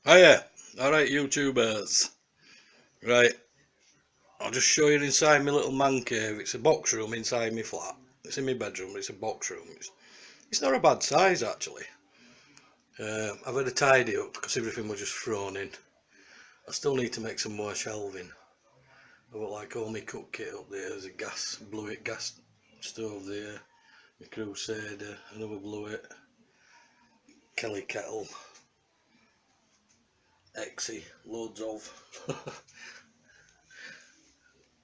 Hiya, alright YouTubers. Right, I'll just show you inside my little man cave. It's a box room inside my flat. It's in my bedroom, but it's a box room. It's not a bad size actually. I've had a tidy up because everything was just thrown in. I still need to make some more shelving. I've got like all my cook kit up there. There's a gas stove there. My Crusader, another Blueit, Kelly kettle, Exy, loads of.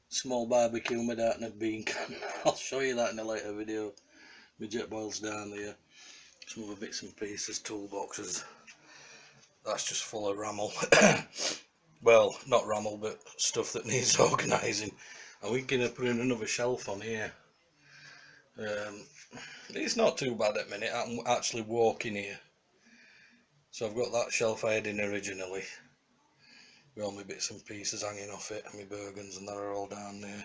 Small barbecue made out in a bean can. I'll show you that in a later video. My jet boils down there. Some other bits and pieces, toolboxes. That's just full of rammel. Well, not rammel, but stuff that needs organising. And we're going to put in another shelf on here. It's not too bad at the minute. I'm actually walking here. So I've got that shelf I had in originally, with all my bits and pieces hanging off it, and my Bergens and that are all down there.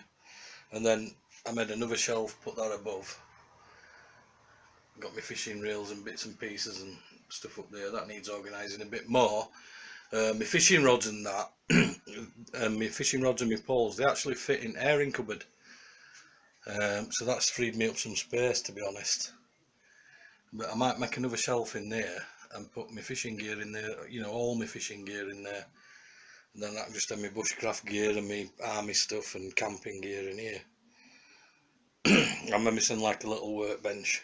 And then I made another shelf, put that above. Got my fishing reels and bits and pieces and stuff up there. That needs organising a bit more. My fishing rods and that, my fishing rods and my poles, they actually fit in airing cupboard. So that's freed me up some space, to be honest. But I might make another shelf in there and put my fishing gear in there, you know, all my fishing gear in there. And then I can just have my bushcraft gear and my army stuff and camping gear in here. I'm missing like a little workbench.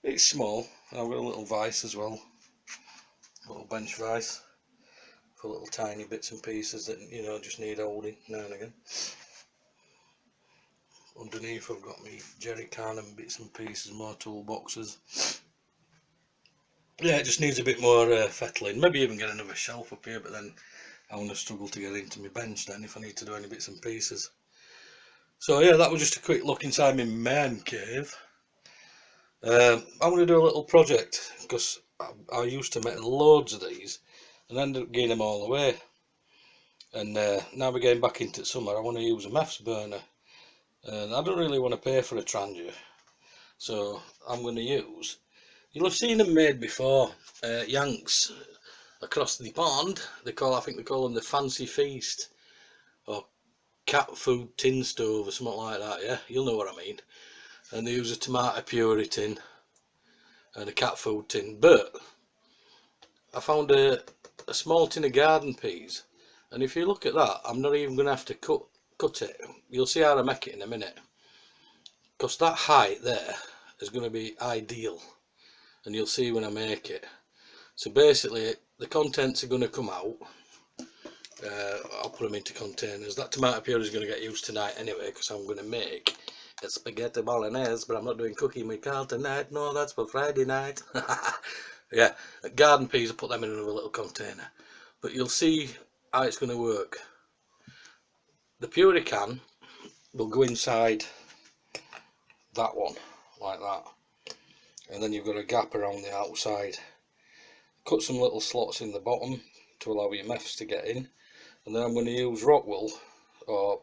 It's small. I've got a little vice as well, a little bench vice for little tiny bits and pieces that, you know, just need holding now and again. Underneath I've got my jerry can and bits and pieces, more toolboxes. Yeah, it just needs a bit more fettling. Maybe even get another shelf up here, but then I'm going to struggle to get into my bench then if I need to do any bits and pieces. So yeah, that was just a quick look inside my man cave. I'm going to do a little project because I used to make loads of these and ended up getting them all away. And now we're getting back into summer, I want to use a meths burner. And I don't really want to pay for a Trangia, so I'm going to use, you'll have seen them made before, Yanks across the pond. I think they call them the Fancy Feast or cat food tin stove or something like that. Yeah, you'll know what I mean. And they use a tomato puree tin and a cat food tin, but I found a small tin of garden peas, and if you look at that, I'm not even going to have to cut it. You'll see how I make it in a minute, because that height there is going to be ideal, and you'll see when I make it. So basically the contents are going to come out. I'll put them into containers. That tomato puree is going to get used tonight anyway, because I'm going to make a spaghetti bolognese, but I'm not doing cooking with Carl tonight. No, that's for Friday night. Yeah, garden peas, I'll put them in another little container. But you'll see how it's going to work. The puree can will go inside that one, like that. And then you've got a gap around the outside. Cut some little slots in the bottom to allow your meths to get in. And then I'm going to use rock wool, or,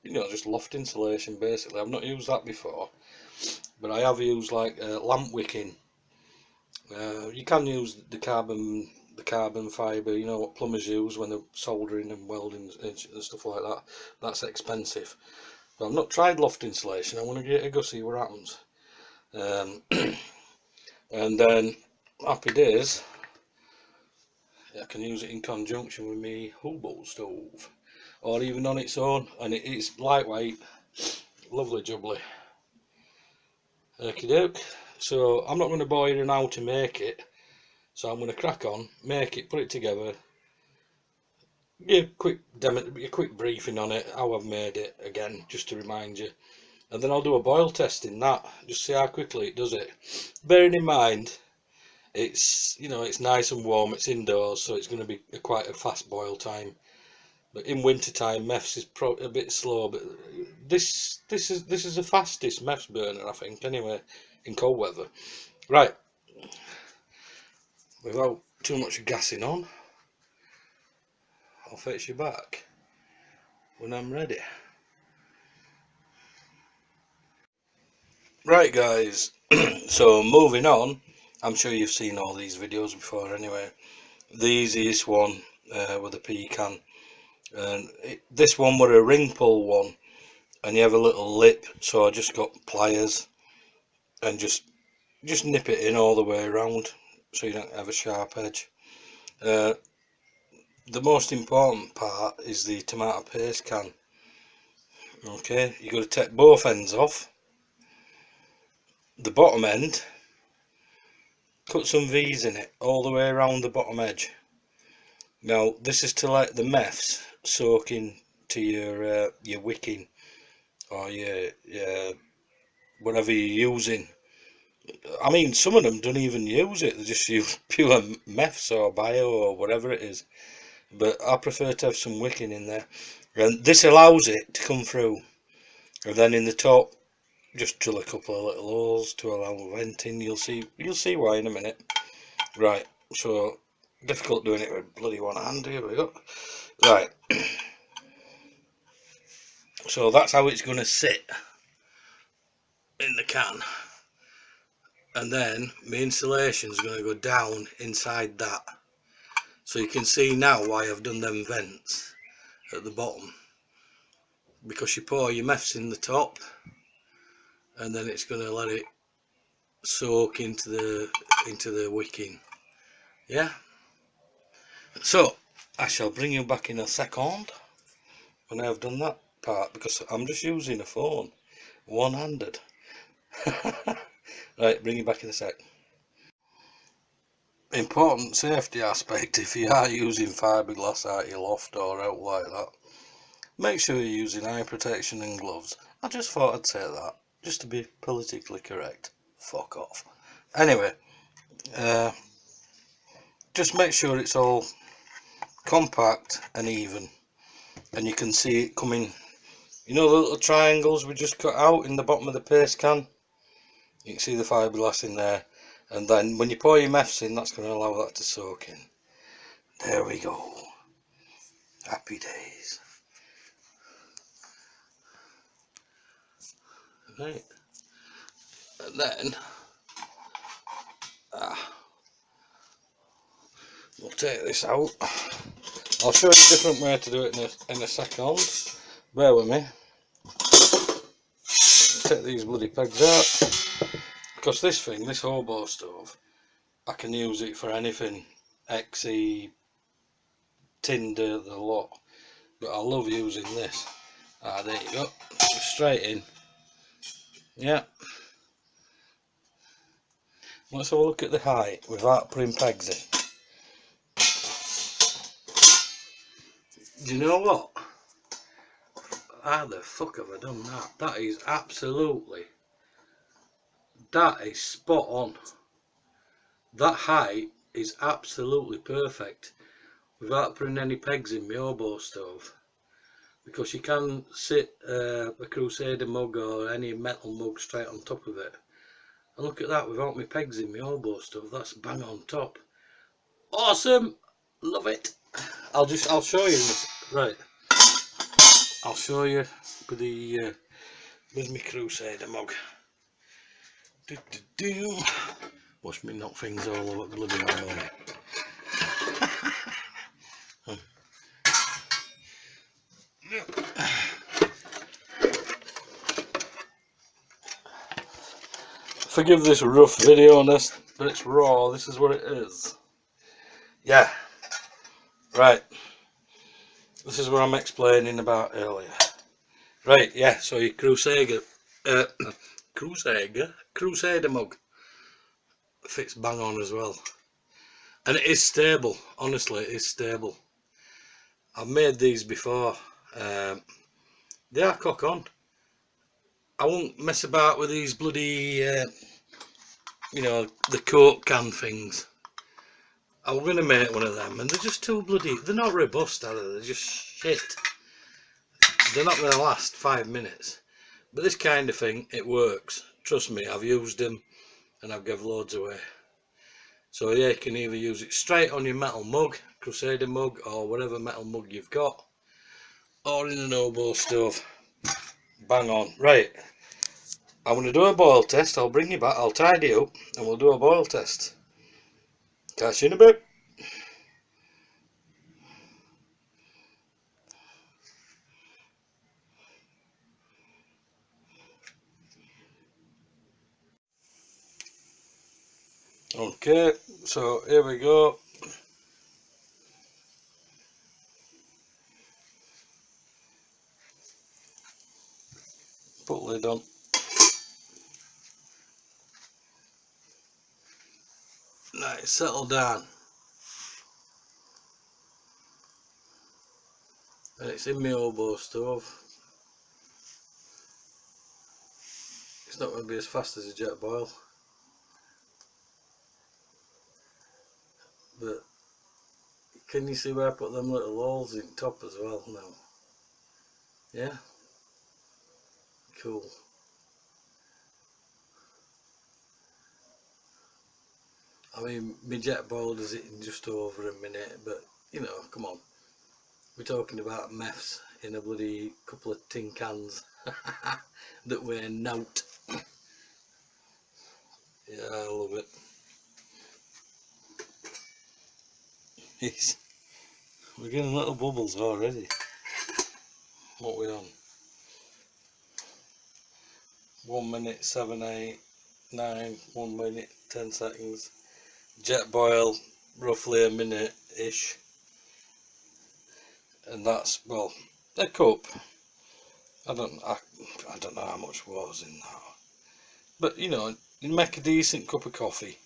you know, just loft insulation basically. I've not used that before, but I have used like lamp wicking. You can use the carbon fibre, you know what plumbers use when they're soldering and welding and stuff like that. That's expensive. But I've not tried loft insulation. I want to give it a go, see what happens. And then happy days, I can use it in conjunction with my Hubble stove, or even on its own, and it's lightweight, lovely jubbly. Okie doke. So I'm not going to bore you now to make it, so I'm going to crack on, make it, put it together, give a quick briefing on it, how I've made it again, just to remind you, and then I'll do a boil test in that, just see how quickly it does it. Bearing in mind, it's, you know, it's nice and warm, it's indoors, so it's going to be quite a fast boil time. But in winter time, meths is a bit slow. But this is the fastest meths burner, I think, anyway, in cold weather. Right, without too much gassing on, I'll fetch you back when I'm ready. Right guys, so moving on, I'm sure you've seen all these videos before anyway. The easiest one with a pecan, and this one were a ring pull one, and you have a little lip, so I just got pliers and just nip it in all the way around so you don't have a sharp edge. The most important part is the tomato paste can. Okay, you've got to take both ends off. The bottom end, cut some V's in it all the way around the bottom edge. Now this is to let the meths soak into your wicking or your whatever you're using. I mean, some of them don't even use it, they just use pure meths or bio or whatever it is. But I prefer to have some wicking in there, and this allows it to come through. And then in the top, just drill a couple of little holes to allow venting. You'll see why in a minute. Right, so difficult doing it with bloody one hand. Here we go. Right, so that's how it's going to sit in the can, and then my insulation is going to go down inside that. So you can see now why I've done them vents at the bottom, because you pour your meths in the top, and then it's going to let it soak into the wicking. Yeah, so I shall bring you back in a second when I've done that part, because I'm just using a phone one-handed. Right, bring you back in a sec. Important safety aspect: if you are using fiberglass out your loft or out like that, make sure you're using eye protection and gloves. I just thought I'd say that, just to be politically correct. Fuck off. Anyway, just make sure it's all compact and even, and you can see it coming. You know the little triangles we just cut out in the bottom of the paste can? You can see the fiberglass in there, and then when you pour your meths in, that's going to allow that to soak in. There we go. Happy days. Right, and then we'll take this out. I'll show you a different way to do it in a second. Bear with me. Take these bloody pegs out, because this hobo stove, I can use it for anything. XE, Tinder, the lot. But I love using this. There you go. Straight in. Yeah. Let's have a look at the height without putting pegs in. Do you know what? How the fuck have I done that? That is spot on. That height is absolutely perfect without putting any pegs in my hobo stove, because you can sit a Crusader mug or any metal mug straight on top of it, and look at that without my pegs in my hobo stove. That's bang on top. Awesome, love it. I'll show you this. Right, I'll show you with the with my Crusader mug. Watch me knock things all over bloody money. Forgive this rough video on this, but it's raw. This is what it is. Yeah. Right. This is what I'm explaining about earlier. Right. Yeah. So your Crusader mug fits bang on as well, and it is stable. Honestly, it is stable. I've made these before. They are cock on. I won't mess about with these bloody, you know, the Coke can things. I'm going to make one of them, and they're just too bloody, they're not robust, are they? They're just shit. They're not going to last 5 minutes. But this kind of thing, it works. Trust me, I've used them, and I've given loads away. So yeah, you can either use it straight on your metal mug, Crusader mug, or whatever metal mug you've got, or in an hobo stove. Bang on. Right, I'm going to do a boil test. I'll bring you back, I'll tidy up, and we'll do a boil test. Catch you in a bit. Okay, so here we go. Put lid on. Nice, settle down. And it's in my oboe stove. It's not going to be as fast as a jet boil, but can you see where I put them little holes in top as well now? Yeah? Cool. I mean, my jet boil does it in just over a minute, but you know, come on. We're talking about meths in a bloody couple of tin cans that weigh nout. Yeah, I love it. We're getting little bubbles already. What are we on? 1 minute, 7, 8, 9, 1 minute, 10 seconds. Jet boil, roughly a minute-ish. And that's, well, a cup. I don't know how much water's in that. But, you know, you make a decent cup of coffee.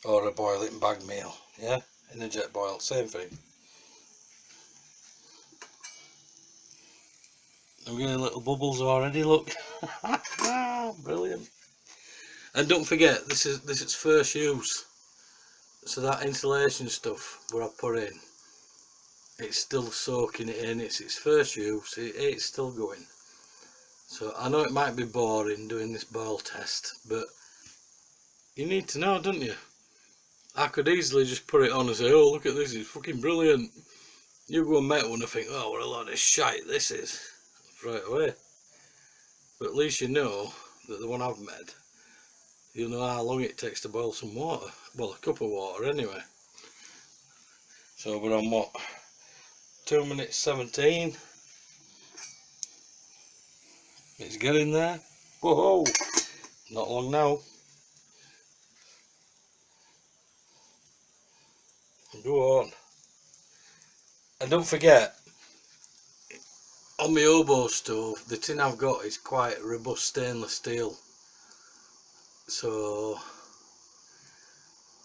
Or a boiling bag meal, yeah? In a jet boil, same thing. I'm getting little bubbles already, look. Brilliant. And don't forget, this is first use. So that insulation stuff where I put in, it's still soaking it in. It's its first use, it's still going. So I know it might be boring doing this boil test, but you need to know, don't you? I could easily just put it on and say, oh, look at this, it's fucking brilliant. You go and make one and think, oh, what a lot of shite this is, right away. But at least you know that the one I've made, you know how long it takes to boil some water. Well, a cup of water anyway. So we're on what? 2 minutes 17. It's getting there. Whoa! Not long now. Go on. And don't forget, on my oboe stove, the tin I've got is quite robust stainless steel. So,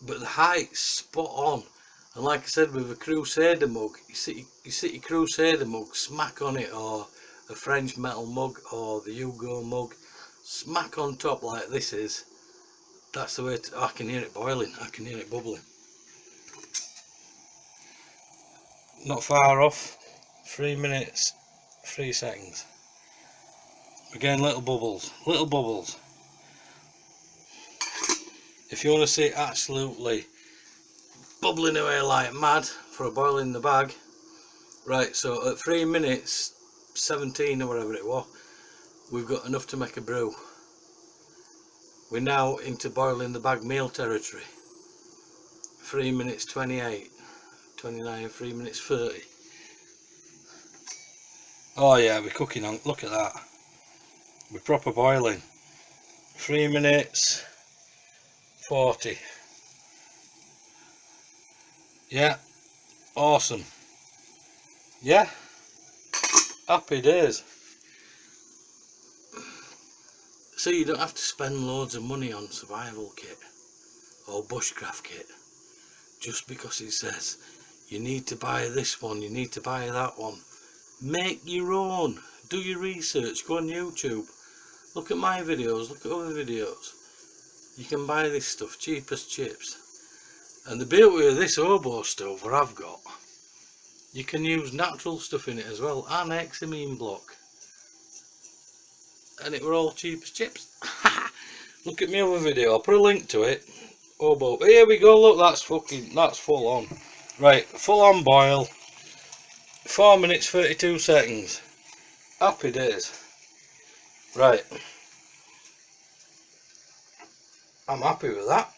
but the height's spot on. And like I said, with a Crusader mug, you sit your Crusader mug, smack on it, or a French metal mug, or the Hugo mug, smack on top like this is. That's the way I can hear it boiling, I can hear it bubbling. Not far off. 3 minutes, 3 seconds. We're getting little bubbles, little bubbles. If you want to see it absolutely bubbling away like mad for a boil in the bag, right, so at 3 minutes 17 or whatever it was, we've got enough to make a brew. We're now into boil in the bag meal territory. 3 minutes 28, 29, 3 minutes 30. Oh yeah, we're cooking on, look at that. We're proper boiling. 3 minutes 40. Yeah, awesome. Yeah, happy days. So you don't have to spend loads of money on survival kit or bushcraft kit just because it says you need to buy this one, you need to buy that one. Make your own, do your research, go on YouTube, look at my videos, look at other videos. You can buy this stuff cheap as chips. And the beauty of this oboe stove where I've got, you can use natural stuff in it as well, and hexamine block. And it were all cheap as chips. Look at my other video, I'll put a link to it. Oboe, here we go, look, that's full on. Right, full on boil. 4 minutes 32 seconds. Happy days. Right. I'm happy with that.